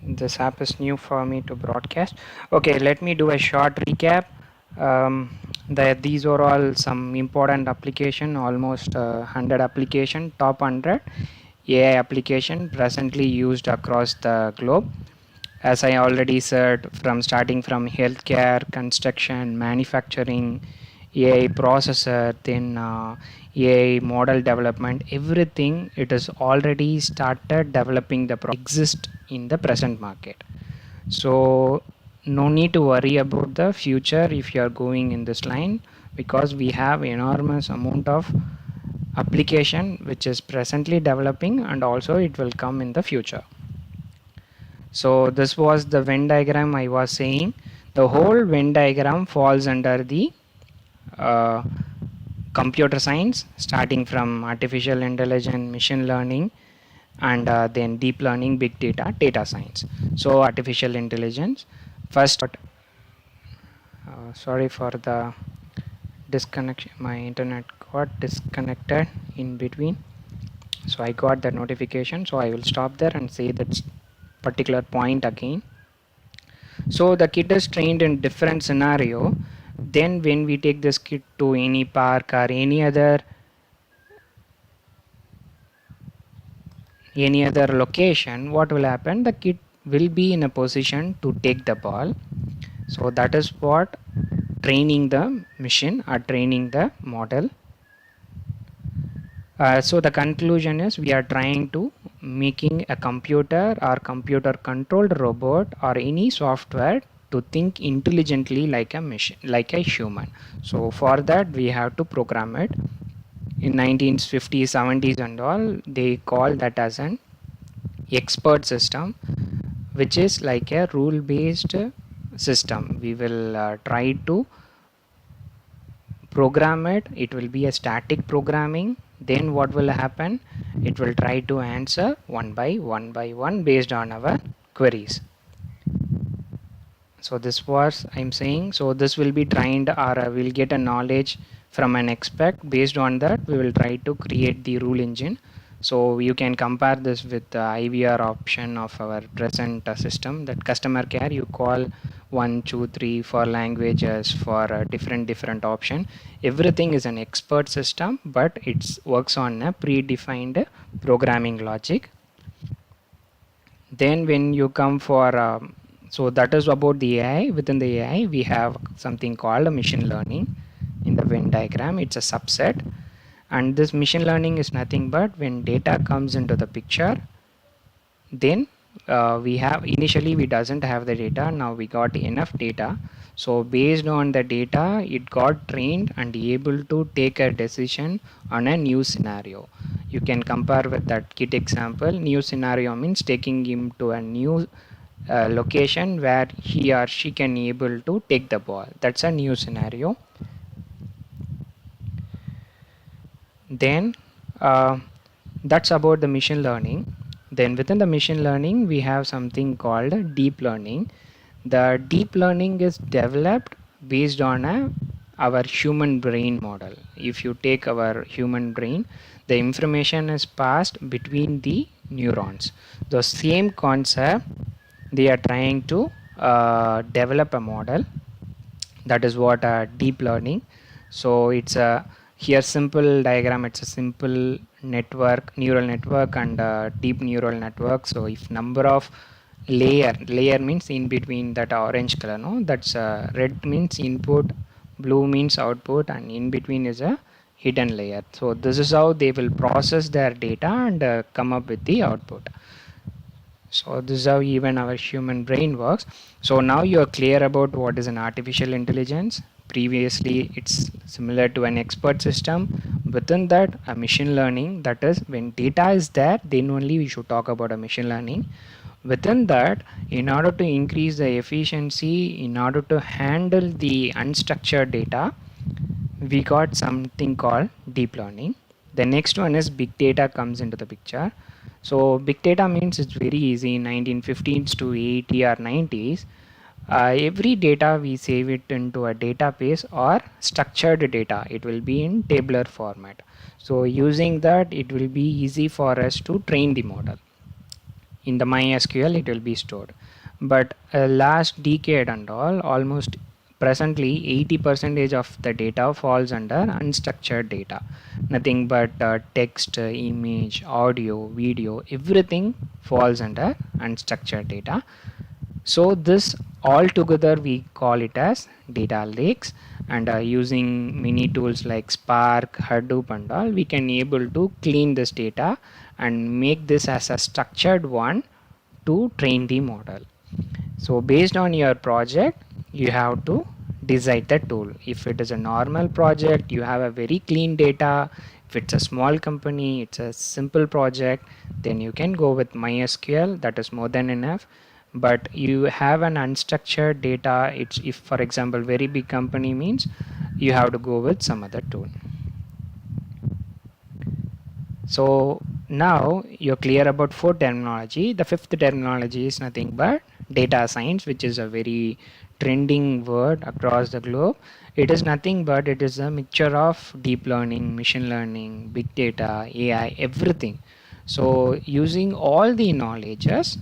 This app is new for me to broadcast. Okay, let me do a short recap. These are all some important application, almost 100 application, top 100 AI application presently used across the globe. As I already said, from starting from healthcare, construction, manufacturing, AI processor, then AI model development, everything it is already started developing the exist in the present market. So no need to worry about the future if you are going in this line, because we have enormous amount of application which is presently developing, and also it will come in the future. So this was the Venn diagram I was saying. The whole Venn diagram falls under the uh, computer science, starting from artificial intelligence, machine learning, and then deep learning, big data, data science. So artificial intelligence first. Sorry for the disconnection, my internet got disconnected in between, so I got that notification, so I will stop there and say that particular point again. So the kid is trained in different scenario. Then when we take this kid to any park or any other location, what will happen? The kid will be in a position to take the ball. So that is what training the machine or training the model. So the conclusion is we are trying to making a computer or computer controlled robot or any software to think intelligently like a machine, like a human. So for that we have to program it. In 1950s, 70s and all, they call that as an expert system, which is like a rule based system. We will try to program it. It will be a static programming. Then what will happen? It will try to answer one by one based on our queries. So this was I'm saying. So this will be trained, or we'll get a knowledge from an expert. Based on that we will try to create the rule engine. So you can compare this with the IVR option of our present system, that customer care. You call 1 2 3 for languages, for different option. Everything is an expert system, but it works on a predefined programming logic. Then when you come for so that is about the AI. Within the AI we have something called machine learning. In the Venn diagram, it's a subset, and this machine learning is nothing but when data comes into the picture, then we have initially we doesn't have the data, now we got enough data. So based on the data it got trained and able to take a decision on a new scenario. You can compare with that kit example. New scenario means taking him to a new location where he or she can able to take the ball. That's a new scenario. Then that's about the machine learning. Then within the machine learning we have something called deep learning. The deep learning is developed based on our human brain model. If you take our human brain, the information is passed between the neurons. The same concept they are trying to develop a model. That is what deep learning. So it's a here simple diagram. It's a simple network, neural network, and deep neural network. So if number of layer means in between that orange color, no, that's red means input, blue means output, and in between is a hidden layer. So this is how they will process their data and come up with the output. So this is how even our human brain works. So now you are clear about what is an artificial intelligence. Previously it's similar to an expert system. Within that a machine learning, that is when data is there, then only we should talk about a machine learning. Within that, in order to increase the efficiency, in order to handle the unstructured data, we got something called deep learning. The next one is big data comes into the picture. So big data means it's very easy. In 1950s to 80 or 90s, every data we save it into a database or structured data. It will be in tabular format. So using that, it will be easy for us to train the model. in the MySQL it will be stored. But last decade and all, almost presently 80% of the data falls under unstructured data. Nothing but text, image, audio, video, everything falls under unstructured data. So this all together we call it as data lakes, and using many tools like Spark, Hadoop and all, we can able to clean this data and make this as a structured one to train the model. So based on your project, you have to decide the tool. If it is a normal project, you have a very clean data. If it's a small company, it's a simple project, then you can go with MySQL. That is more than enough. But you have an unstructured data. It's, if for example very big company means, you have to go with some other tool. So now you're clear about fourth terminology. The fifth terminology is nothing but data science, which is a very trending word across the globe. It is nothing but it is a mixture of deep learning, machine learning, big data, AI, everything. So using all the knowledges,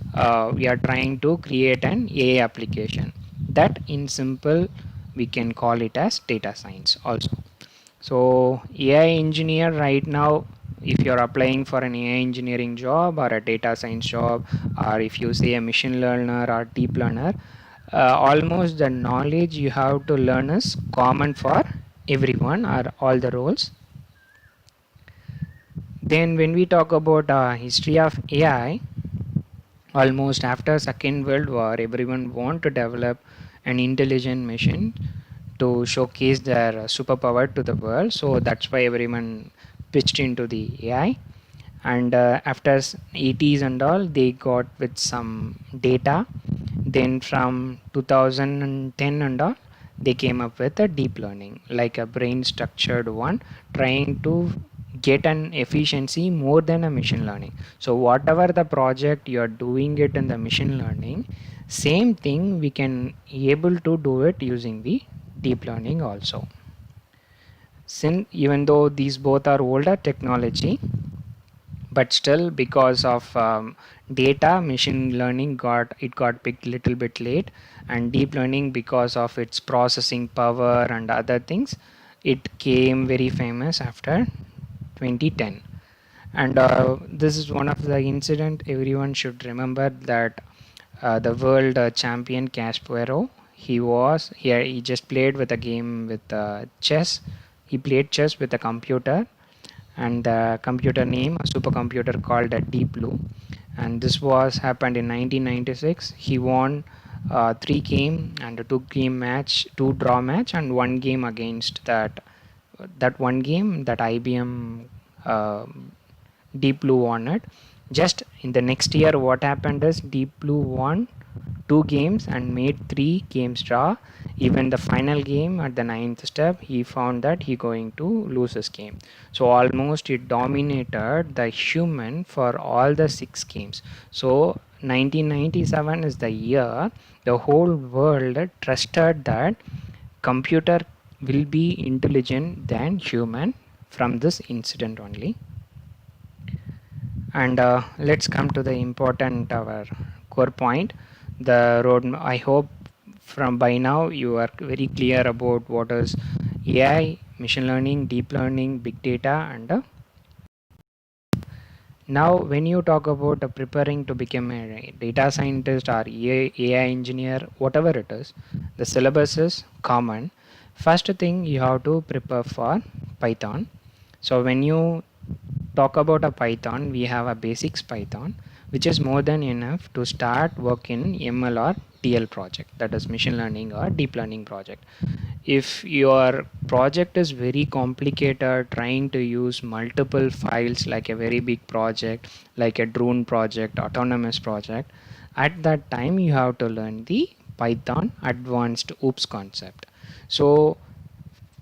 we are trying to create an AI application. That in simple, we can call it as data science also. So AI engineer right now, if you're applying for an AI engineering job or a data science job, or if you say a machine learner or deep learner, almost the knowledge you have to learn is common for everyone or all the roles. Then when we talk about history of AI, almost after Second World War, everyone want to develop an intelligent machine to showcase their superpower to the world. So that's why everyone pitched into the AI. And after 80s and all, they got with some data. Then from 2010 and all, they came up with a deep learning, like a brain structured one, trying to get an efficiency more than a machine learning. So whatever the project you are doing it in the machine learning, same thing we can able to do it using the deep learning also. Since even though these both are older technology, but still because of data, machine learning got picked little bit late, and deep learning, because of its processing power and other things, it came very famous after 2010. And this is one of the incident everyone should remember, that the world champion Kasparov, he was here, he just played with a game with chess. He played chess with a computer, and the computer name, a supercomputer called a Deep Blue. And this was happened in 1996. He won 3 game and a 2 game match, 2 draw match, and 1 game against that 1 game that IBM uh, Deep Blue won it. Just in the next year, what happened is Deep Blue won 2 games and made 3 games draw. Even the final game at the ninth step, he found that he going to lose his game. So almost it dominated the human for all the 6 games. So 1997 is the year the whole world trusted that computer will be intelligent than human from this incident only. And let's come to the important our core point, the road. I hope from by now you are very clear about what is AI, machine learning, deep learning, big data, and now when you talk about preparing to become a data scientist or AI engineer, whatever it is, the syllabus is common. First thing, you have to prepare for Python. So when you talk about a Python, we have a basics Python, which is more than enough to start work in ML or TL project, that is machine learning or deep learning project. If your project is very complicated, trying to use multiple files like a very big project, like a drone project, autonomous project, at that time you have to learn the Python advanced OOPS concept. So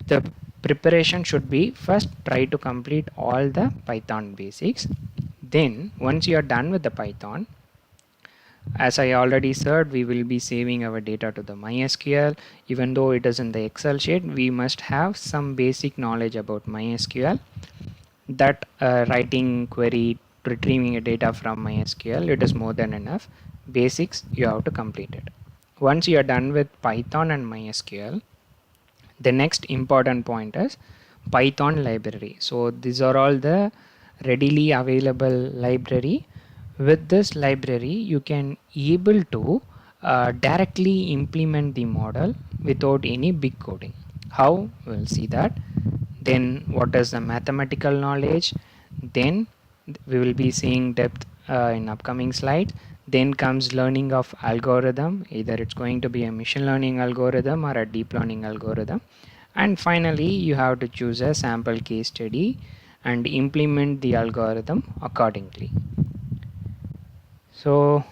the preparation should be, first try to complete all the Python basics. Then once you are done with the Python, as I already said, we will be saving our data to the MySQL. Even though it is in the Excel sheet, we must have some basic knowledge about MySQL, that writing query retrieving a data from MySQL, it is more than enough. Basics, you have to complete it. Once you are done with Python and MySQL, the next important point is Python library. So these are all the readily available library. With this library, you can able to directly implement the model without any big coding. How? We'll see that. Then what is the mathematical knowledge? Then we will be seeing depth in upcoming slides. Then comes learning of algorithm. Either it's going to be a machine learning algorithm or a deep learning algorithm. And finally, you have to choose a sample case study and implement the algorithm accordingly. So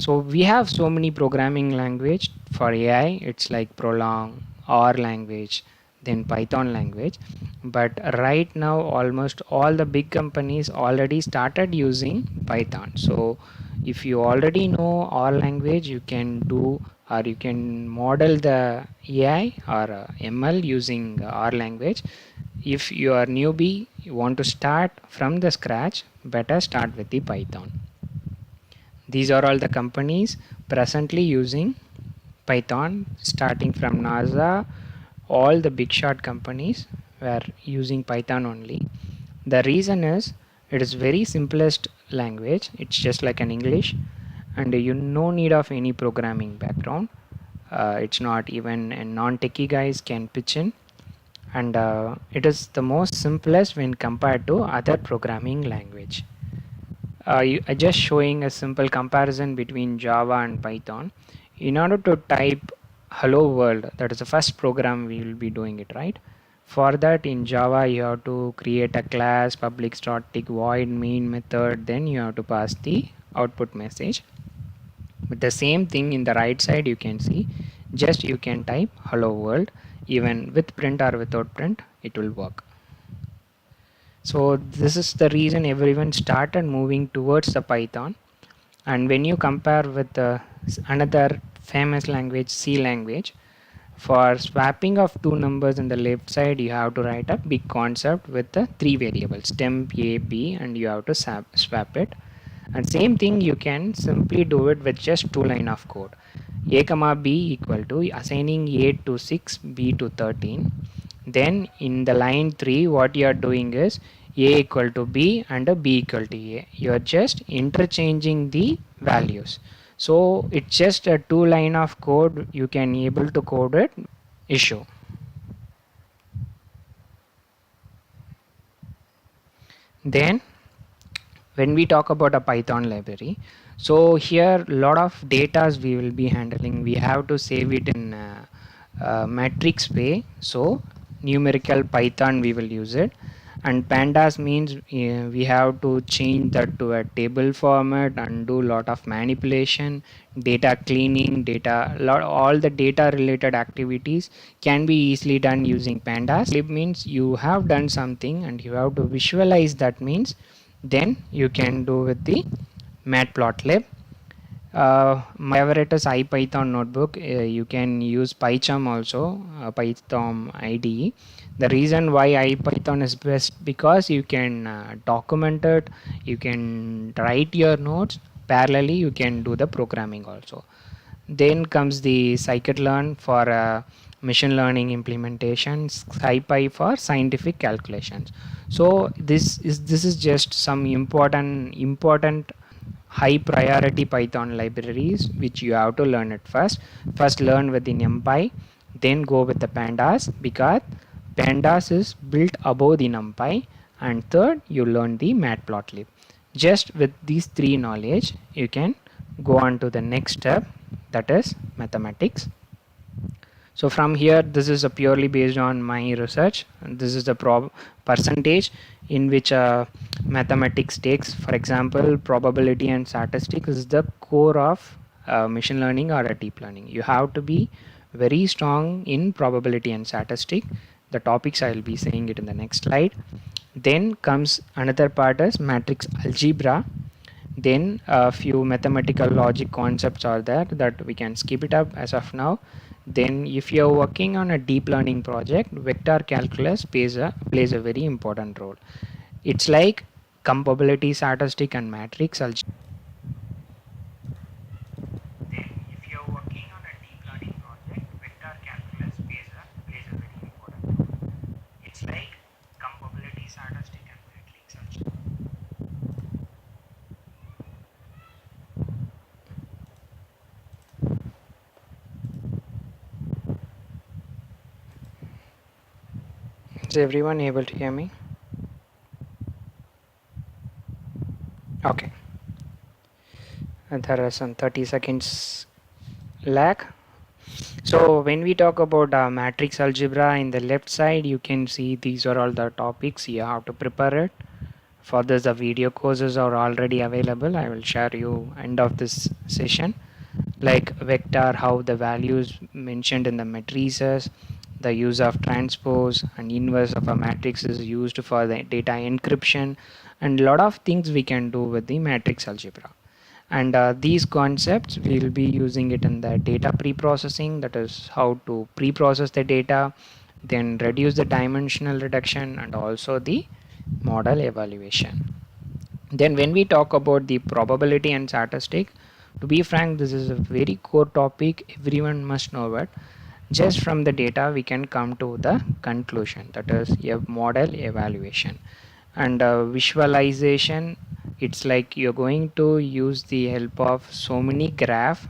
we have so many programming language for AI. It's like Prolong, R language, then Python language. But right now, almost all the big companies already started using Python. So if you already know R language, you can do or you can model the AI or ML using R language. If you are newbie, you want to start from the scratch, better start with the Python. These are all the companies presently using Python, starting from NASA. All the big shot companies were using Python only. The reason is it is very simplest language. It's just like an English, and you no need of any programming background. It's not even a non-techie guys can pitch in, and it is the most simplest when compared to other programming language. Just showing a simple comparison between Java and Python. In order to type hello world, that is the first program we will be doing it, right? For that in Java you have to create a class, public static void main method, then you have to pass the output message. But the same thing in the right side you can see, just you can type hello world, even with print or without print it will work. So this is the reason everyone started moving towards the Python. And when you compare with another famous language, C language, for swapping of two numbers in the left side, you have to write a big concept with the three variables, temp, A, B, and you have to swap it. And same thing you can simply do it with just two line of code. A comma B equal to assigning A to 6, B to 13. Then in the line 3 what you are doing is A equal to B and a B equal to A. You are just interchanging the values. So it's just a two line of code, you can able to code it issue. Then when we talk about a Python library, so here a lot of data we will be handling. We have to save it in matrix way. So numerical Python we will use it, and pandas means we have to change that to a table format and do lot of manipulation, data cleaning, all the data related activities can be easily done using pandas. Lib means you have done something and you have to visualize that, means then you can do with the matplotlib. My favorite is IPython notebook. You can use PyCharm also, Python IDE. The reason why IPython is best because you can document it, you can write your notes, parallelly you can do the programming also. Then comes the scikit-learn for machine learning implementation, SciPy for scientific calculations. So this is just some important high priority Python libraries which you have to learn it first. First learn with the NumPy, then go with the pandas because pandas is built above the NumPy, and third you learn the matplotlib. Just with these three knowledge you can go on to the next step, that is mathematics. So from here, this is a purely based on my research, and this is the percentage in which mathematics takes. For example, probability and statistics is the core of machine learning or a deep learning. You have to be very strong in probability and statistics. The topics I will be saying it in the next slide. Then comes another part is matrix algebra. Then a few mathematical logic concepts are there that we can skip it up as of now. Then if you are working on a deep learning project, vector calculus plays a very important role. It's like compatibility statistic and matrix algebra. Then if you are working on a deep learning project, vector calculus plays a very important role. It's like compatibility statistic and matrix algebra. Is everyone able to hear me? Okay. And there are some 30 seconds lag. So when we talk about matrix algebra, in the left side you can see these are all the topics you have to prepare it. For this, the video courses are already available. I will share you end of this session, like vector, how the values mentioned in the matrices, the use of transpose and inverse of a matrix is used for the data encryption, and a lot of things we can do with the matrix algebra. And these concepts we will be using it in the data pre-processing, that is how to pre-process the data, then reduce the dimensional reduction, and also the model evaluation. Then when we talk about the probability and statistic, to be frank, this is a very core topic, everyone must know it. Just from the data we can come to the conclusion, that is a model evaluation. And visualization, it's like you're going to use the help of so many graph,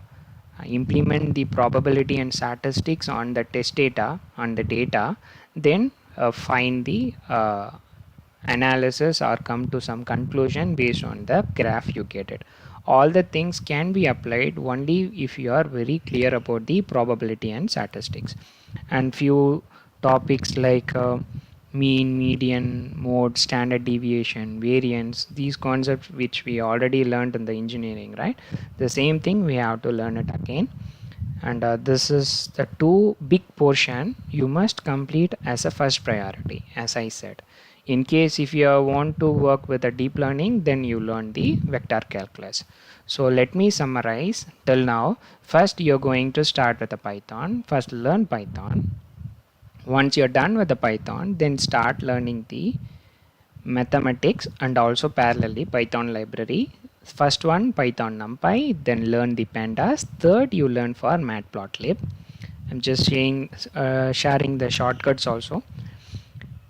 implement the probability and statistics on the test data, then find the analysis or come to some conclusion based on the graph you get it. All the things can be applied only if you are very clear about the probability and statistics. And few topics like mean, median, mode, standard deviation, variance, these concepts which we already learned in the engineering, right? The same thing we have to learn it again. And this is the two big portion you must complete as a first priority, as I said. In case if you want to work with a deep learning, then you learn the vector calculus. So let me summarize till now. First you're going to start with the Python. First learn Python. Once you're done with the Python, then start learning the mathematics and also parallelly Python library. First one Python NumPy, then learn the pandas. Third you learn for matplotlib. I'm just sharing the shortcuts also.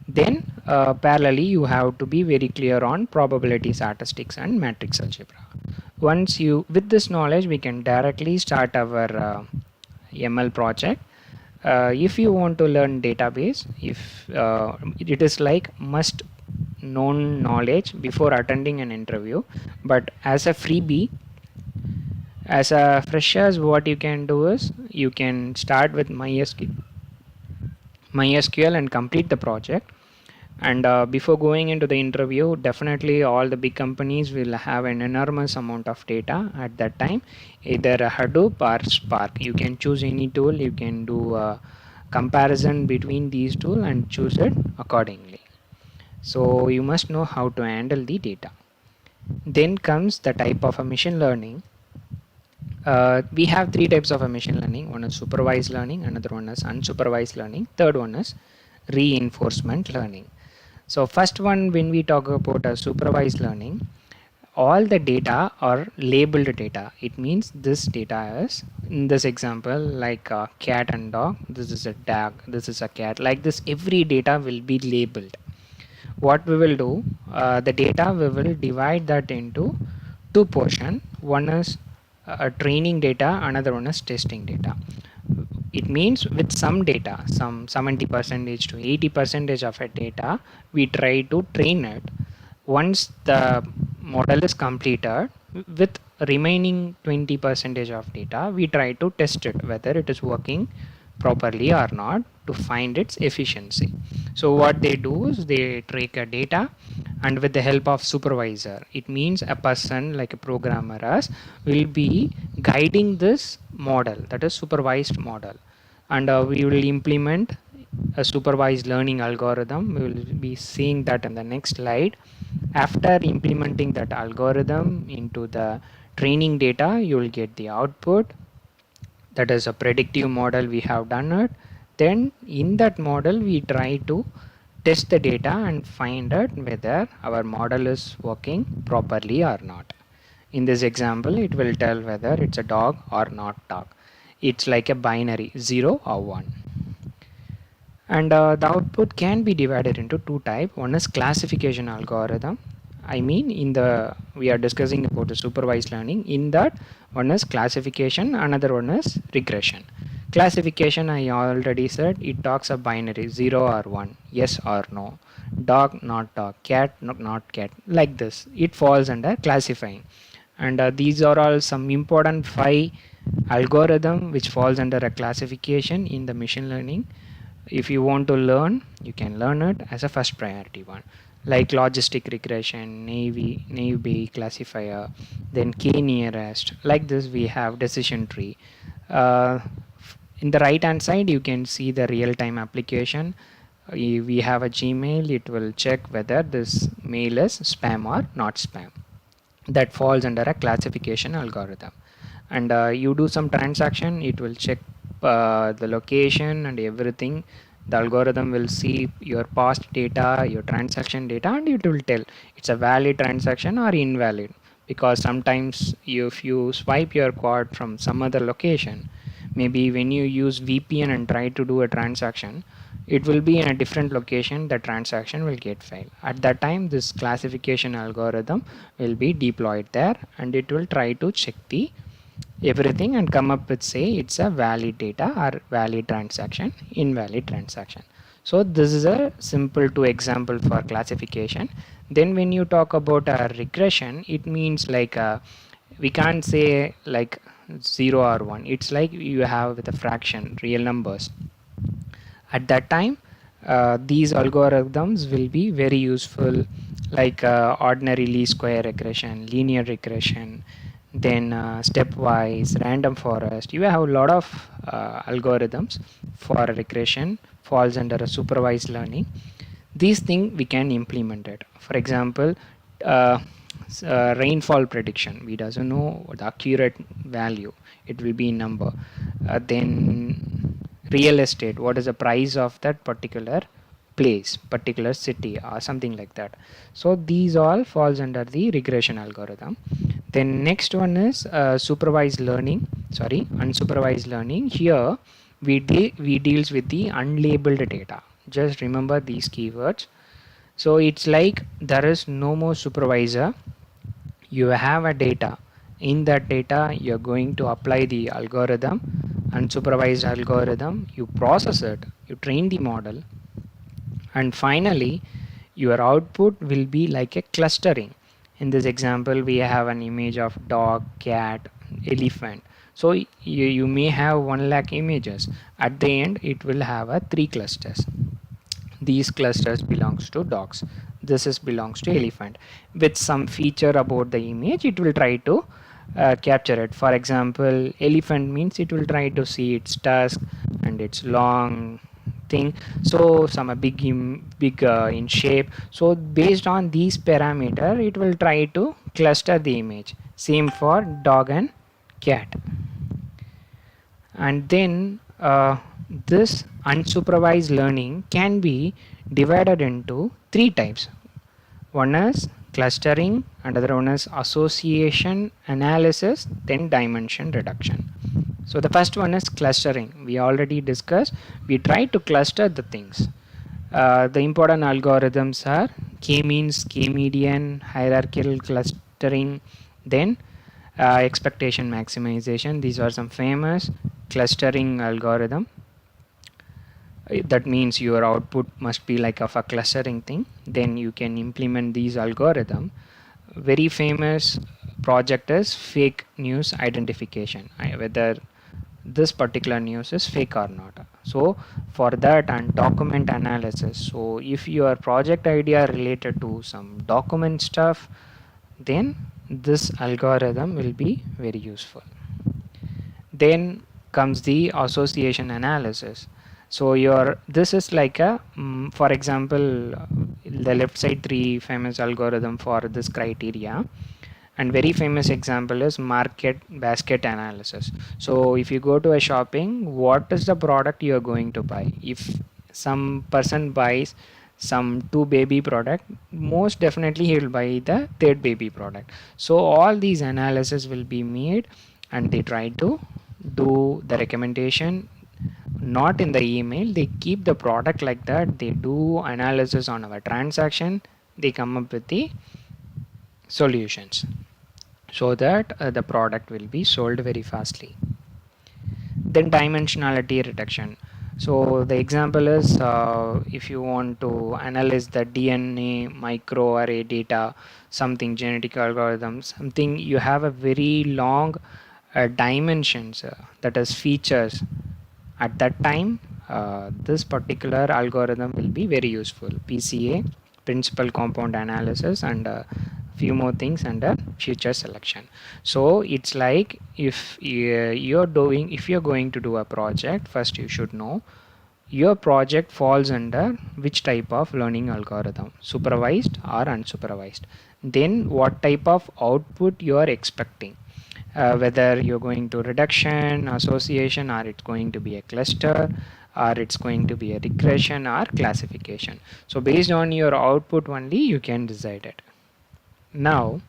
Then parallelly you have to be very clear on probability statistics and matrix algebra. Once you, with this knowledge, we can directly start our ML project. If you want to learn database, if it is like must known knowledge before attending an interview, but as a freebie, as a freshers, what you can do is you can start with MySQL and complete the project. And before going into the interview, definitely all the big companies will have an enormous amount of data at that time, either a Hadoop or Spark. You can choose any tool, you can do a comparison between these two and choose it accordingly. So you must know how to handle the data. Then comes the type of a machine learning. We have three types of a machine learning. One is supervised learning, another one is unsupervised learning, third one is reinforcement learning. So first one, when we talk about a supervised learning, all the data are labeled data. It means this data is, in this example, like a cat and dog, this is a dog, this is a cat, like this every data will be labeled. What we will do, the data we will divide that into two portion. One is training data, another one is testing data. It means with some data, some 70% to 80% of a data, we try to train it. Once the model is completed, with remaining 20% of data, we try to test it whether it is working properly or not to find its efficiency. So what they do is they take a data, and with the help of supervisor, it means a person like a programmer us will be guiding this model, that is supervised model. And we will implement a supervised learning algorithm. We will be seeing that in the next slide. After implementing that algorithm into the training data, you will get the output, that is a predictive model. We have done it. Then in that model we try to test the data and find out whether our model is working properly or not. In this example, it will tell whether it's a dog or not dog. It's like a binary 0 or 1. And the output can be divided into two types. One is classification algorithm. I mean, we are discussing about the supervised learning. In that, one is classification, another one is regression. Classification, I already said, it talks a binary 0 or 1, yes or no, dog not dog, cat not cat, like this. It falls under classifying. And these are all some important 5 algorithm which falls under a classification in the machine learning. If you want to learn, you can learn it as a first priority one, like logistic regression, naive Bayes classifier, then k nearest. Like this, we have decision tree. In the right hand side, you can see the real-time application. We have a Gmail. It will check whether this mail is spam or not spam. That falls under a classification algorithm. And you do some transaction, it will check the location and everything. The algorithm will see your past data, your transaction data, and it will tell it's a valid transaction or invalid. Because sometimes if you swipe your card from some other location, maybe when you use VPN and try to do a transaction, it will be in a different location, the transaction will get failed. At that time, this classification algorithm will be deployed there, and it will try to check the everything and come up with, say, it's a valid data or valid transaction, invalid transaction. So this is a simple 2 example for classification. Then when you talk about a regression, it means like we can't say like 0 or 1. It's like you have with a fraction, real numbers. At that time, these algorithms will be very useful, like ordinary least square regression, linear regression, then stepwise, random forest. You have a lot of algorithms for regression falls under a supervised learning. These things we can implement it. For example, uh, rainfall prediction, we doesn't know the accurate value, it will be in number. Then real estate, what is the price of that particular place, particular city or something like that. So these all falls under the regression algorithm. Then next one is unsupervised learning. Here we deals with the unlabeled data. Just remember these keywords. So it's like there is no more supervisor. You have a data. In that data, you're going to apply the algorithm, unsupervised algorithm. You process it, you train the model, and finally your output will be like a clustering. In this example, we have an image of dog, cat, elephant. So you may have 1 lakh images. At the end, it will have a 3 clusters. These clusters belongs to dogs, this is belongs to elephant. With some feature about the image, it will try to capture it. For example, elephant means it will try to see its tusk and its long thing, so some big in shape. So based on these parameter, it will try to cluster the image. Same for dog and cat. And then this unsupervised learning can be divided into 3 types. One is clustering, another one is association analysis, then dimension reduction. So the first one is clustering. We already discussed, we try to cluster the things. The important algorithms are k-means, k-median, hierarchical clustering, then expectation maximization. These are some famous clustering algorithm. That means your output must be like of a clustering thing. Then you can implement these algorithm. Very famous project is fake news identification, whether this particular news is fake or not. So for that, and document analysis. So if your project idea related to some document stuff, then this algorithm will be very useful. Then comes the association analysis. So this is like a for example, the left side 3 famous algorithm for this criteria, and very famous example is market basket analysis. So if you go to a shopping, what is the product you are going to buy? If some person buys some two baby product, most definitely he will buy the third baby product. So all these analysis will be made, and they try to do the recommendation not in the email. They keep the product like that, they do analysis on our transaction, they come up with the solutions so that the product will be sold very fastly. Then dimensionality reduction. So the example is, if you want to analyze the DNA microarray data, something genetic algorithm, something you have a very long dimensions, that is features. At that time, this particular algorithm will be very useful. PCA, principal compound analysis, and few more things under feature selection. So it's like, if you're going to do a project, first you should know your project falls under which type of learning algorithm, supervised or unsupervised. Then what type of output you are expecting, whether you're going to reduction, association, or it's going to be a cluster, or it's going to be a regression or classification. So based on your output only you can decide it. Now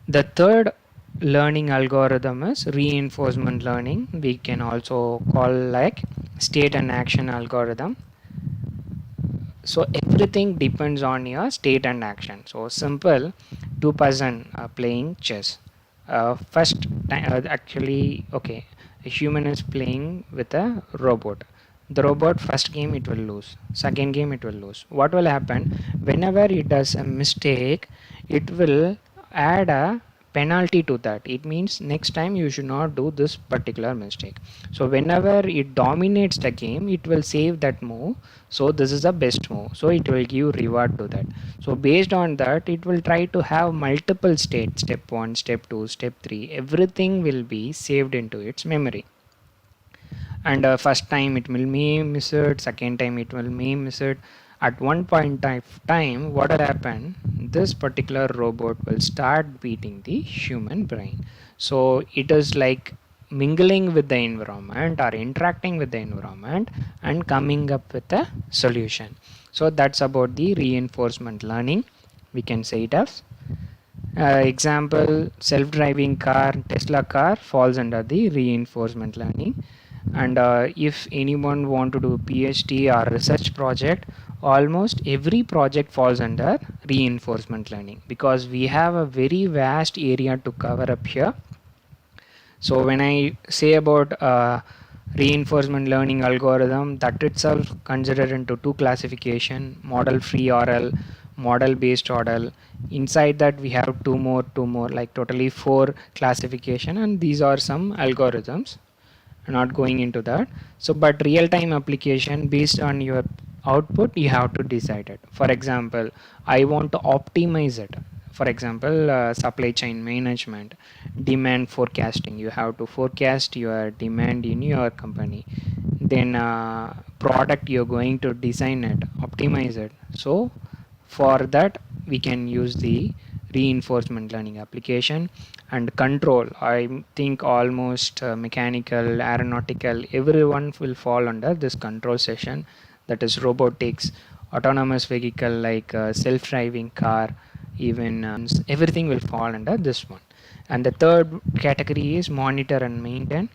the third learning algorithm is reinforcement learning. We can also call like state and action algorithm. So everything depends on your state and action. So simple, two-person playing chess. First time, actually, okay, a human is playing with a robot. The robot, first game it will lose, second game it will lose. What will happen whenever it does a mistake? It will add a penalty to that. It means next time you should not do this particular mistake. So whenever it dominates the game, it will save that move. So this is the best move, so it will give reward to that. So based on that, it will try to have multiple states, step 1, step 2, step 3, everything will be saved into its memory. And first time it will be missed, second time it will be missed. At one point of time, what will happen, this particular robot will start beating the human brain. So it is like mingling with the environment or interacting with the environment and coming up with a solution. So that's about the reinforcement learning, we can say it as. Example, self-driving car, Tesla car falls under the reinforcement learning. And if anyone want to do PhD or research project, almost every project falls under reinforcement learning, because we have a very vast area to cover up here. So when I say about reinforcement learning algorithm, that itself considered into two classification: model free RL, model based RL. Inside that we have two more, like totally 4 classification, and these are some algorithms. I'm not going into that. So but real time application, based on your output you have to decide it. For example, I want to optimize it. For example, supply chain management, demand forecasting, you have to forecast your demand in your company. Then product, you're going to design it, optimize it. So for that we can use the reinforcement learning application. And control, I think almost mechanical, aeronautical, everyone will fall under this control session, that is robotics, autonomous vehicle like self-driving car, even everything will fall under this one. And the third category is monitor and maintain,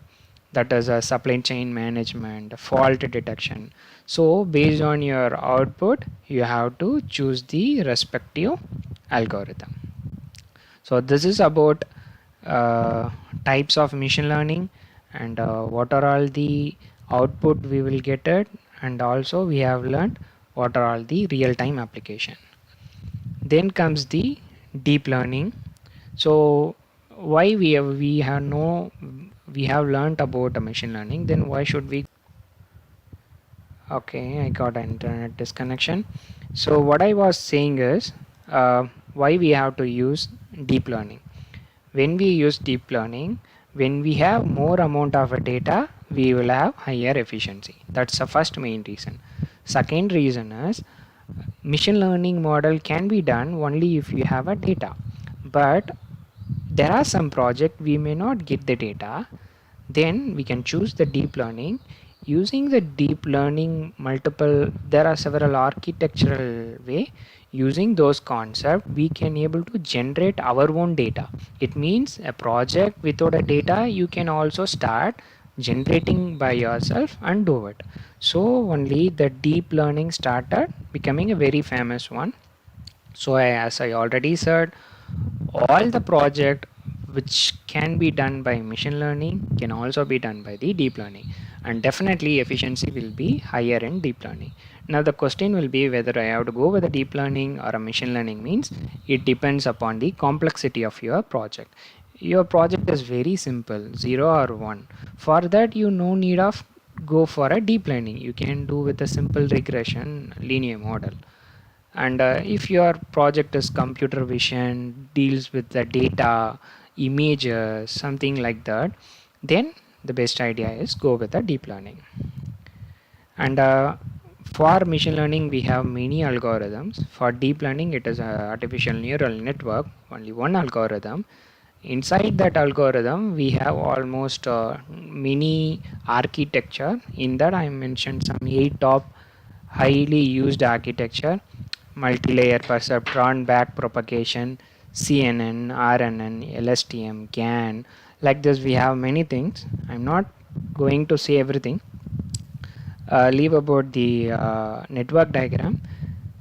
that is a supply chain management, fault detection. So based on your output you have to choose the respective algorithm. So this is about types of machine learning, and what are all the output we will get it, and also we have learned what are all the real-time application. Then comes the deep learning. So why we have learned about a machine learning, then why should we? Okay, I got an internet disconnection. So what I was saying is, why we have to use deep learning. When we use deep learning, when we have more amount of data, we will have higher efficiency. That's the first main reason. Second reason is, machine learning model can be done only if you have a data, but there are some project we may not get the data. Then we can choose the deep learning. using the deep learning there are several architectural way. Using those concepts, we can able to generate our own data. It means a project without a data, you can also start generating by yourself and do it. So only the deep learning started becoming a very famous one. So as I already said, all the project which can be done by machine learning can also be done by the deep learning, and definitely efficiency will be higher in deep learning. Now the question will be whether I have to go with a deep learning or a machine learning. Means it depends upon the complexity of your project. Your project is very simple, 0 or 1. For that you no need of go for a deep learning. You can do with a simple regression linear model. And if your project is computer vision, deals with the data, images, something like that, then the best idea is go with the deep learning. And for machine learning, we have many algorithms. For deep learning, it is a artificial neural network, only one algorithm. Inside that algorithm, we have almost many architecture. In that, I mentioned some 8 top highly used architecture: multi-layer perceptron, backpropagation, CNN, RNN, LSTM, GAN. Like this, we have many things. I'm not going to say everything. Leave about the network diagram.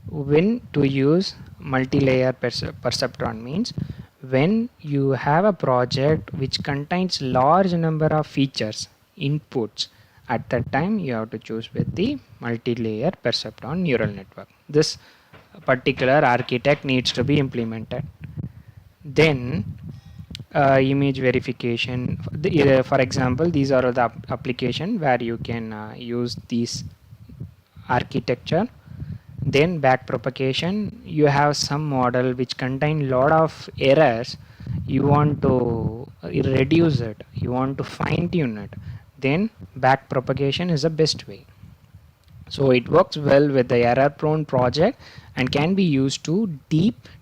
When to use multi-layer perceptron means when you have a project which contains large number of features, inputs, at that time you have to choose with the multi-layer perceptron neural network. This particular architect needs to be implemented. Then image verification, for example, these are the application where you can use these architecture. Then backpropagation, you have some model which contain lot of errors, you want to reduce it, you want to fine tune it, then backpropagation is the best way. So it works well with the error prone project and can be used to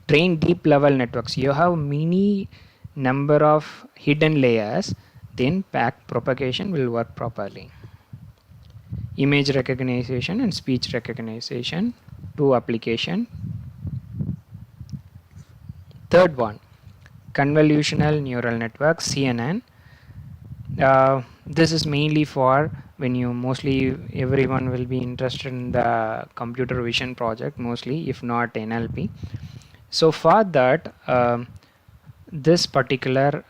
train deep level networks. You have many number of hidden layers, then backpropagation will work properly. Image recognition and speech recognition, two application. Third one, convolutional neural network, CNN. This is mainly for when you mostly everyone will be interested in the computer vision project, mostly if not NLP. So for that, this particular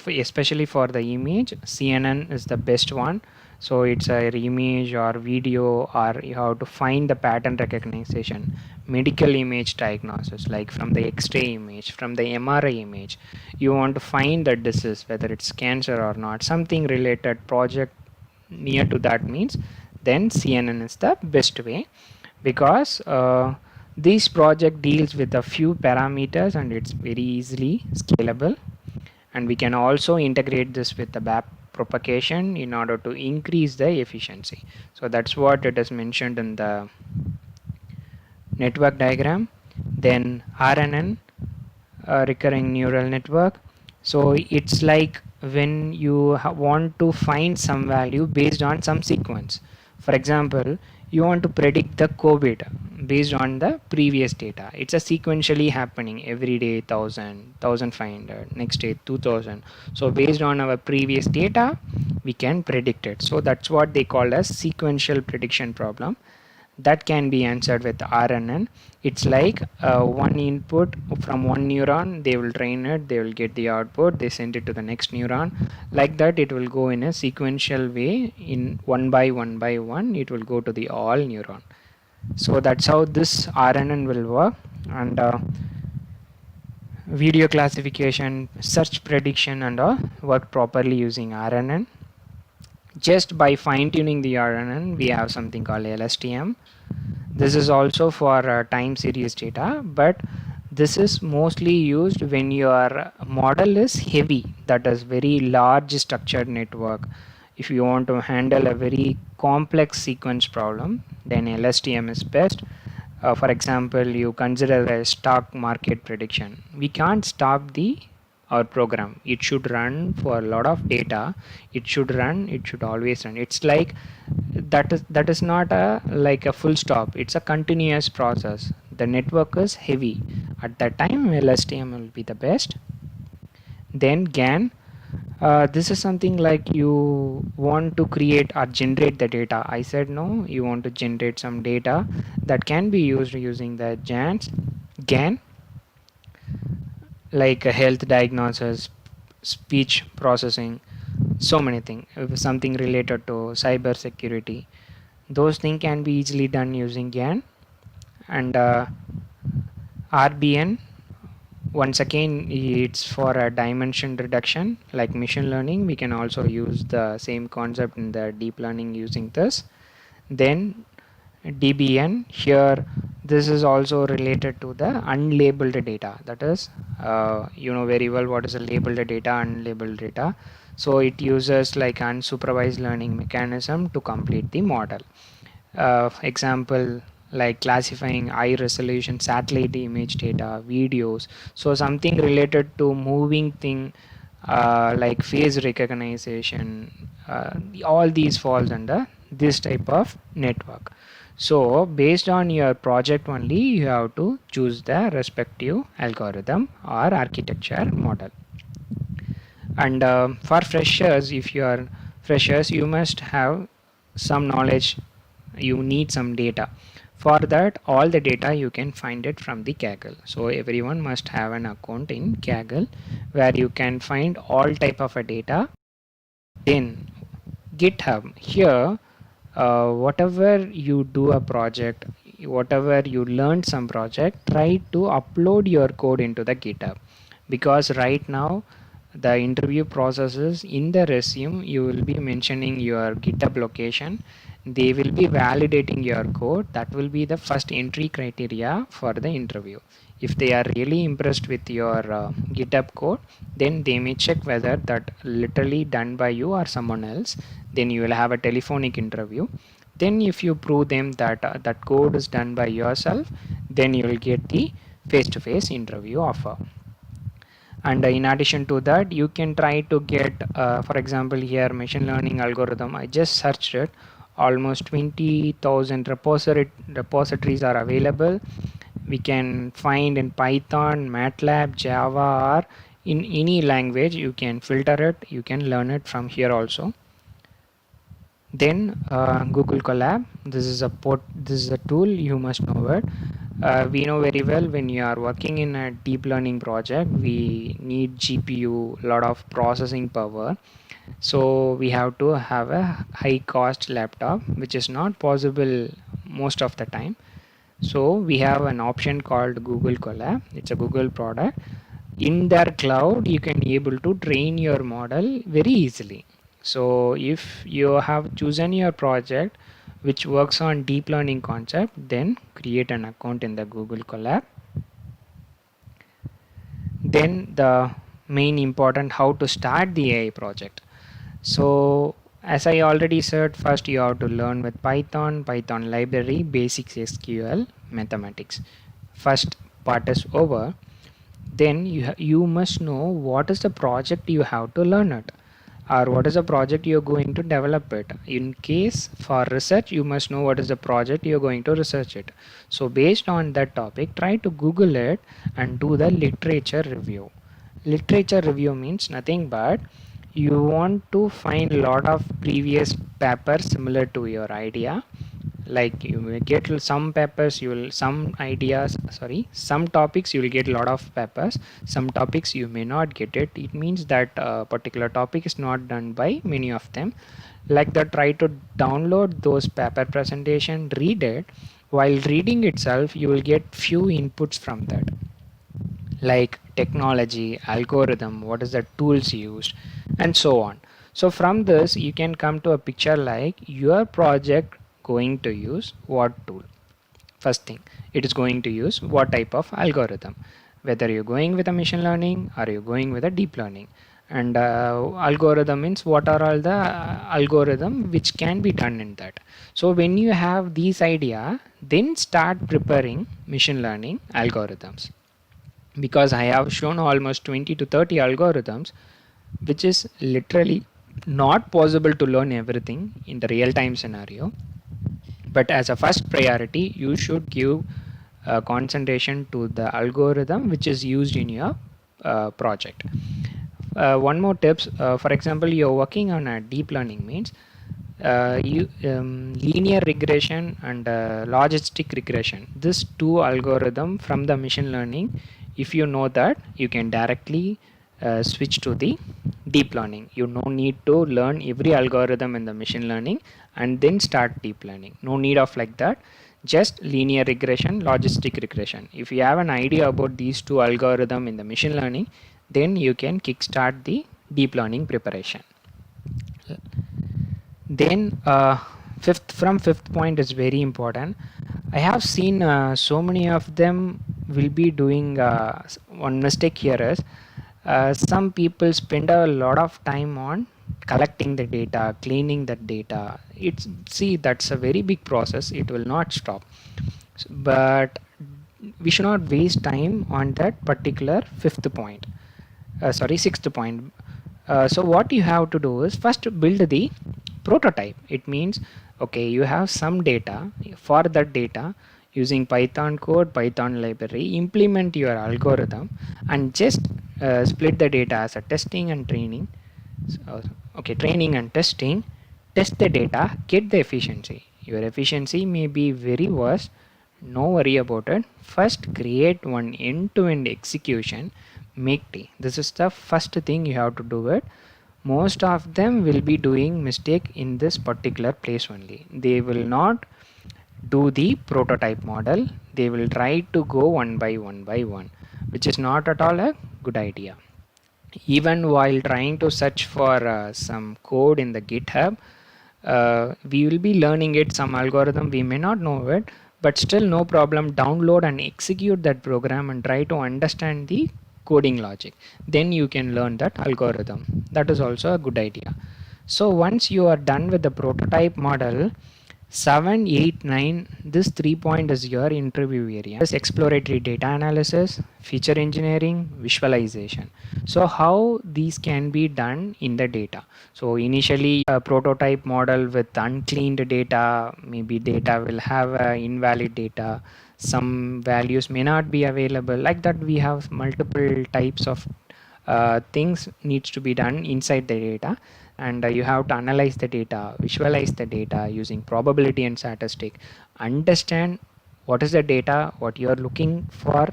especially for the image, CNN is the best one. So it's a image or video, or you have to find the pattern recognition, medical image diagnosis, like from the X-ray image, from the MRI image, you want to find the disease, whether it's cancer or not, something related project near to that means, then CNN is the best way, because this project deals with a few parameters and it's very easily scalable, and we can also integrate this with the backpropagation in order to increase the efficiency. So that's what it is mentioned in the network diagram. Then RNN, recurring neural network. So it's like when you want to find some value based on some sequence. For example, you want to predict the COVID based on the previous data. It's a sequentially happening every day, 1000, 1500, next day 2000. So based on our previous data, we can predict it. So that's what they call as sequential prediction problem. That can be answered with RNN. It's like one input from one neuron, they will train it, they will get the output, they send it to the next neuron. Like that, it will go in a sequential way, in one by one, it will go to the all neuron. So that's how this RNN will work. And video classification, search prediction, and work properly using RNN. Just by fine tuning the RNN, we have something called LSTM. This is also for time series data, but this is mostly used when your model is heavy, that is very large structured network. If you want to handle a very complex sequence problem, then LSTM is best. For example, you consider a stock market prediction. We can't stop the or program, it should run for a lot of data. It should always run. It's like that is not a like a full stop. It's a continuous process. The network is heavy. At that time, LSTM will be the best. Then GAN, this is something like you want to create or generate the data. I said no, you want to generate some data that can be used using the GAN, like a health diagnosis, speech processing, so many things. Something related to cyber security, those things can be easily done using GAN. And RBN, once again, it's for a dimension reduction. Like machine learning, we can also use the same concept in the deep learning using this. Then DBN, here this is also related to the unlabeled data. That is, you know very well what is a labeled data, unlabeled data. So it uses like unsupervised learning mechanism to complete the model. Example, like classifying high resolution satellite image data, videos. So something related to moving thing, like face recognition, all these falls under this type of network. So based on your project only, you have to choose the respective algorithm or architecture model. And for freshers, if you are freshers, you must have some knowledge. You need some data. For that, all the data you can find it from the Kaggle. So everyone must have an account in Kaggle where you can find all type of a data. Then GitHub, here whatever you do a project, whatever you learned some project, try to upload your code into the GitHub, because right now the interview processes in the resume you will be mentioning your GitHub location. They will be validating your code. That will be the first entry criteria for the interview. If they are really impressed with your GitHub code, then they may check whether that literally done by you or someone else. Then you will have a telephonic interview. Then if you prove them that that code is done by yourself, then you will get the face-to-face interview offer. And in addition to that, you can try to get, for example, here machine learning algorithm, I just searched it, almost 20,000 repositories are available. We can find in Python, MATLAB, Java, or in any language. You can filter it, you can learn it from here also. Then Google Colab, this is a tool, you must know it. We know very well when you are working in a deep learning project, we need GPU, lot of processing power. So we have to have a high cost laptop, which is not possible most of the time. So we have an option called Google Colab. It's a Google product. In their cloud, you can be able to train your model very easily. So if you have chosen your project which works on deep learning concept, then create an account in the Google Colab. Then the main important, how to start the AI project. So as I already said, first you have to learn with Python library, basics SQL, mathematics. First part is over. Then you must know what is the project you have to learn it, or what is the project you're going to develop it. In case for research, you must know what is the project you're going to research it. So based on that topic, try to Google it and do the literature review. Literature review means nothing but you want to find a lot of previous papers similar to your idea. Like you may get some papers, you will some topics you will get a lot of papers, some topics you may not get it. It means that a particular topic is not done by many of them. Like that, try to download those paper presentation, read it. While reading itself, you will get few inputs from that, like technology, algorithm, what is the tools used, and so on. So from this you can come to a picture like your project going to use what tool. First thing, it is going to use what type of algorithm, whether you're going with a machine learning or you're going with a deep learning. And algorithm means what are all the algorithm which can be done in that. So when you have these idea, then start preparing machine learning algorithms. because I have shown almost 20 to 30 algorithms, which is literally not possible to learn everything in the real time scenario. But as a first priority, you should give concentration to the algorithm which is used in your project. One more tips, for example, you're working on a deep learning means linear regression and logistic regression. This two algorithm from the machine learning, if you know that, you can directly switch to the deep learning. You no need to learn every algorithm in the machine learning and then start deep learning. No need of like that. Just linear regression, logistic regression. If you have an idea about these two algorithm in the machine learning, then you can kickstart the deep learning preparation. Then fifth point is very important. I have seen so many of them will be doing one mistake here is some people spend a lot of time on collecting the data, cleaning the data. See, that's a very big process. It will not stop. But we should not waste time on that particular sixth point. So what you have to do is first build the prototype. It means, okay, you have some data. For that data, using Python code, Python library, implement your algorithm and just split the data as a testing and training. So, okay, training and testing. Test the data, get the efficiency. Your efficiency may be very worse. No worry about it. First create one end-to-end execution. Make t. This is the first thing you have to do it. Most of them will be doing mistake in this particular place only. They will not do the prototype model. They will try to go one by one, which is not at all a good idea. Even while trying to search for some code in the GitHub, we will be learning it, some algorithm, we may not know it, but still no problem, download and execute that program and try to understand the coding logic. Then you can learn that algorithm. That is also a good idea. So once you are done with the prototype model, 7, 8, 9, this 3 point is your interview area. This exploratory data analysis, feature engineering, visualization. So how these can be done in the data. So initially a prototype model with uncleaned data, maybe data will have invalid data, some values may not be available. Like that we have multiple types of things needs to be done inside the data, and you have to analyze the data, visualize the data using probability and statistic, understand what is the data, what you are looking for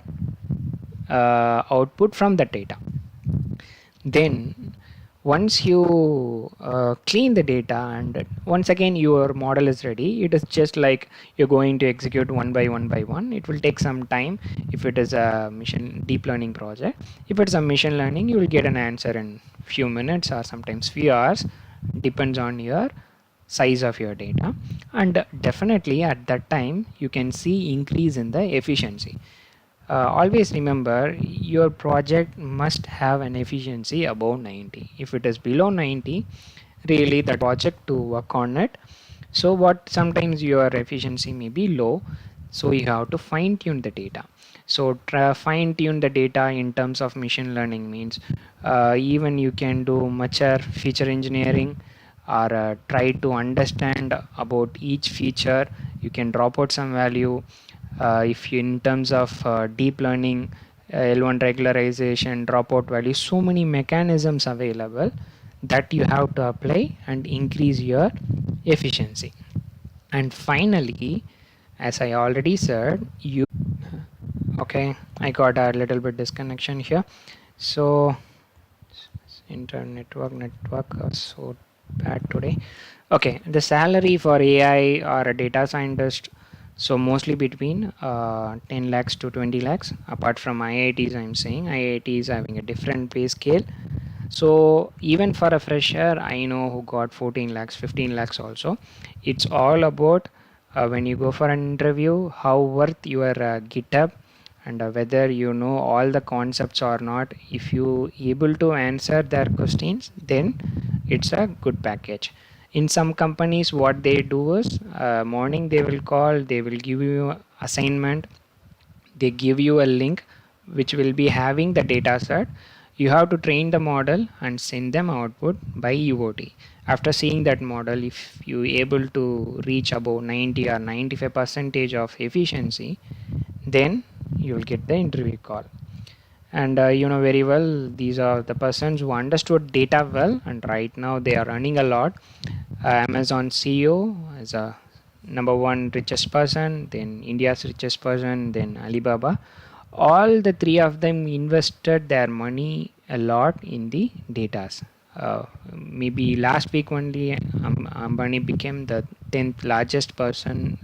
output from the data. Then once you clean the data and once again your model is ready, it is just like you're going to execute one by one. It will take some time if it is a deep learning project. If it's a machine learning, you will get an answer in few minutes or sometimes few hours, depends on your size of your data. And definitely at that time you can see increase in the efficiency. Always remember your project must have an efficiency above 90. If it is below 90, really the project to work on it. So what sometimes your efficiency may be low, so you have to fine tune the data. So fine tune the data in terms of machine learning means even you can do mature feature engineering, or try to understand about each feature. You can drop out some value. If you in terms of deep learning, L1 regularization, dropout value, so many mechanisms available that you have to apply and increase your efficiency. And finally, as I already said, okay, I got a little bit disconnection here. So network so bad today. Okay, the salary for AI or a data scientist, so mostly between 10 lakhs to 20 lakhs. Apart from IITs, I'm saying IIT is having a different pay scale. So even for a fresher, I know who got 14 lakhs, 15 lakhs also. It's all about when you go for an interview, how worth your GitHub, and whether you know all the concepts or not. If you able to answer their questions, then it's a good package. In some companies, what they do is morning they will call, they will give you assignment, they give you a link which will be having the data set. You have to train the model and send them output by UOT. After seeing that model, if you able to reach above 90 or 95 percentage of efficiency, then you will get the interview call. And you know very well, these are the persons who understood data well, and right now they are running a lot. Amazon CEO is a number one richest person, then India's richest person, then Alibaba. All the three of them invested their money a lot in the datas. Maybe last week only, Ambani became the 10th largest person,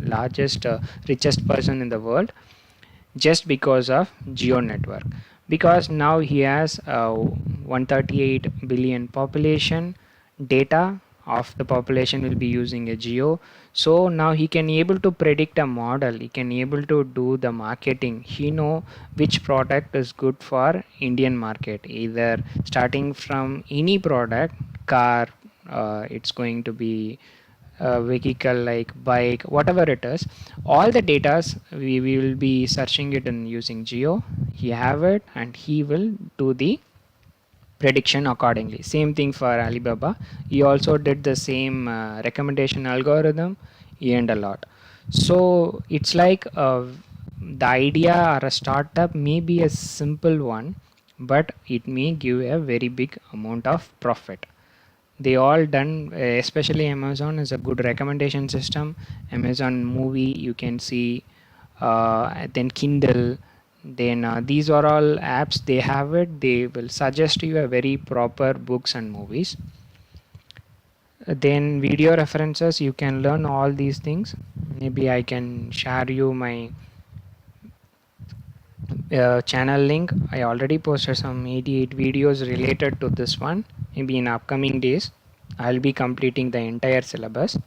richest person in the world, just because of Geo network. Because now he has 138 billion population, data of the population will be using a Geo. So now he can able to predict a model, he can able to do the marketing, he know which product is good for Indian market, either starting from any product, car, it's going to be vehicle like bike, whatever it is, all the datas we will be searching it and using Geo. He have it and he will do the prediction accordingly. Same thing for Alibaba. He also did the same recommendation algorithm. He earned a lot. So it's like the idea or a startup may be a simple one, but it may give a very big amount of profit. They all done, especially Amazon is a good recommendation system. Amazon movie you can see, then Kindle, then these are all apps they have it, they will suggest you a very proper books and movies. Then video references, you can learn all these things. Maybe I can share you my channel link. I already posted some 88 videos related to this one. Maybe in upcoming days I'll be completing the entire syllabus.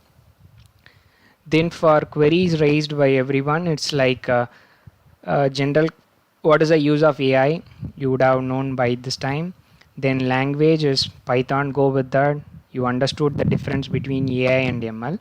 Then for queries raised by everyone, it's like general, what is the use of AI, you would have known by this time. Then language is Python, go with that, you understood the difference between AI and ML.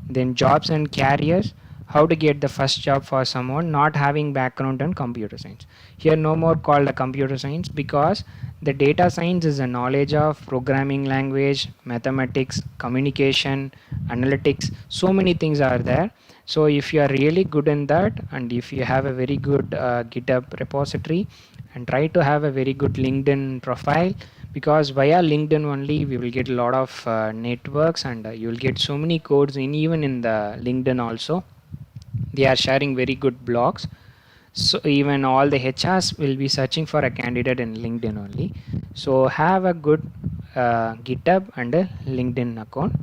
Then jobs and careers, how to get the first job for someone not having background in computer science. Here no more called a computer science, because the data science is a knowledge of programming language, mathematics, communication, analytics, so many things are there. So if you are really good in that, and if you have a very good GitHub repository, and try to have a very good LinkedIn profile, because via LinkedIn only we will get a lot of networks, and you will get so many codes in, even in the LinkedIn also they are sharing very good blogs. So even all the HRs will be searching for a candidate in LinkedIn only. So have a good GitHub and a LinkedIn account,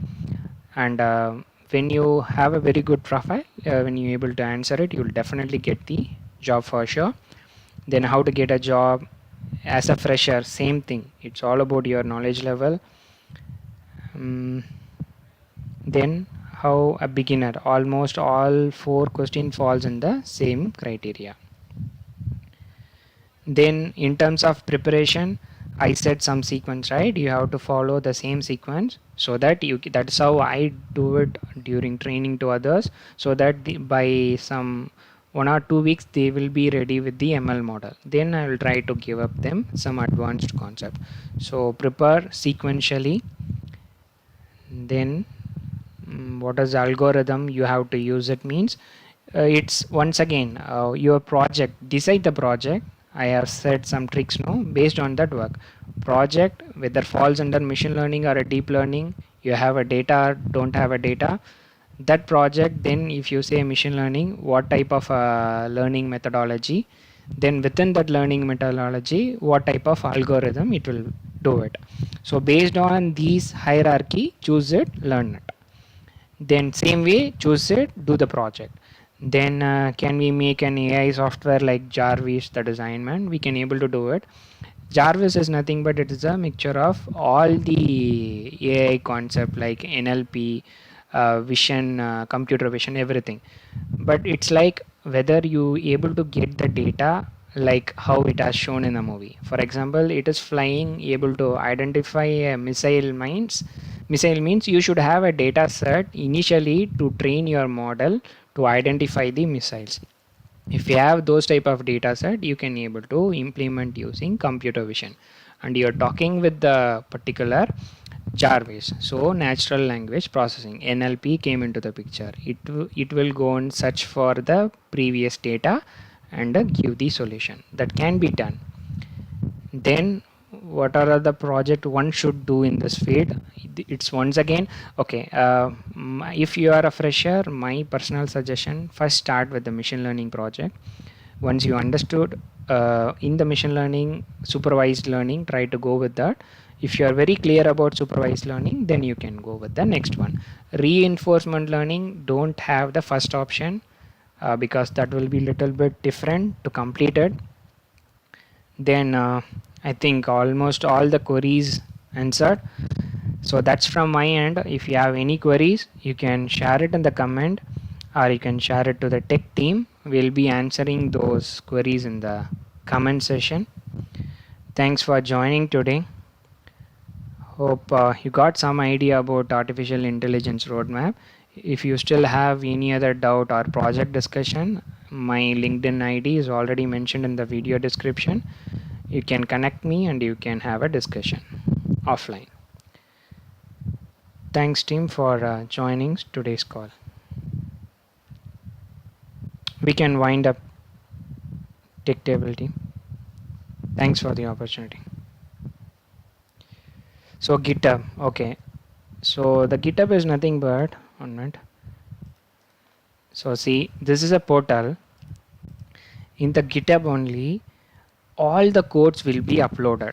and when you have a very good profile, when you're able to answer it, you will definitely get the job for sure. Then how to get a job as a fresher, same thing, it's all about your knowledge level. Then how a beginner, almost all 4 questions falls in the same criteria. Then in terms of preparation, I said some sequence, right? You have to follow the same sequence, so that you, that's how I do it during training to others, so that by some 1 or 2 weeks they will be ready with the ML model. Then I will try to give up them some advanced concept. So prepare sequentially. Then what is the algorithm you have to use, it means it's once again your project, decide the project. I have said some tricks now, based on that work project, whether falls under machine learning or a deep learning, you have a data or don't have a data, that project. Then if you say machine learning, what type of learning methodology, then within that learning methodology what type of algorithm it will do it. So based on these hierarchy, choose it, learn it. Then same way, choose it, do the project. Then can we make an AI software like Jarvis, the design man? We can able to do it. Jarvis is nothing but it is a mixture of all the AI concept like NLP, vision, computer vision, everything. But it's like whether you able to get the data like how it has shown in the movie. For example, it is flying, able to identify a missile mines. Missile means you should have a data set initially to train your model to identify the missiles. If you have those type of data set, you can able to implement using computer vision, and you're talking with the particular Jarvis. So natural language processing, NLP, came into the picture. It will go and search for the previous data and give the solution. That can be done. Then what are the project one should do in this field? It's once again, okay, if you are a fresher, my personal suggestion, first start with the machine learning project. Once you understood in the machine learning, supervised learning, try to go with that. If you are very clear about supervised learning, then you can go with the next one. Reinforcement learning, don't have the first option because that will be little bit different to complete it. Then I think almost all the queries answered. So that's from my end. If you have any queries, you can share it in the comment, or you can share it to the tech team. We'll be answering those queries in the comment session. Thanks for joining today. Hope you got some idea about artificial intelligence roadmap. If you still have any other doubt or project discussion, my LinkedIn ID is already mentioned in the video description. You can connect me and you can have a discussion offline. Thanks team for joining today's call. We can wind up TechTable team. Thanks for the opportunity. So GitHub, okay. So the GitHub is nothing but, one minute. So see, this is a portal. In the GitHub only, all the codes will be uploaded.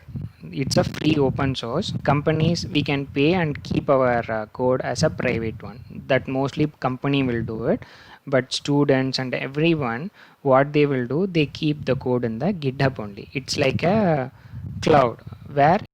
It's a free open source. Companies, we can pay and keep our code as a private one. That mostly company will do it, but students and everyone, what they will do, they keep the code in the GitHub only. It's like a cloud where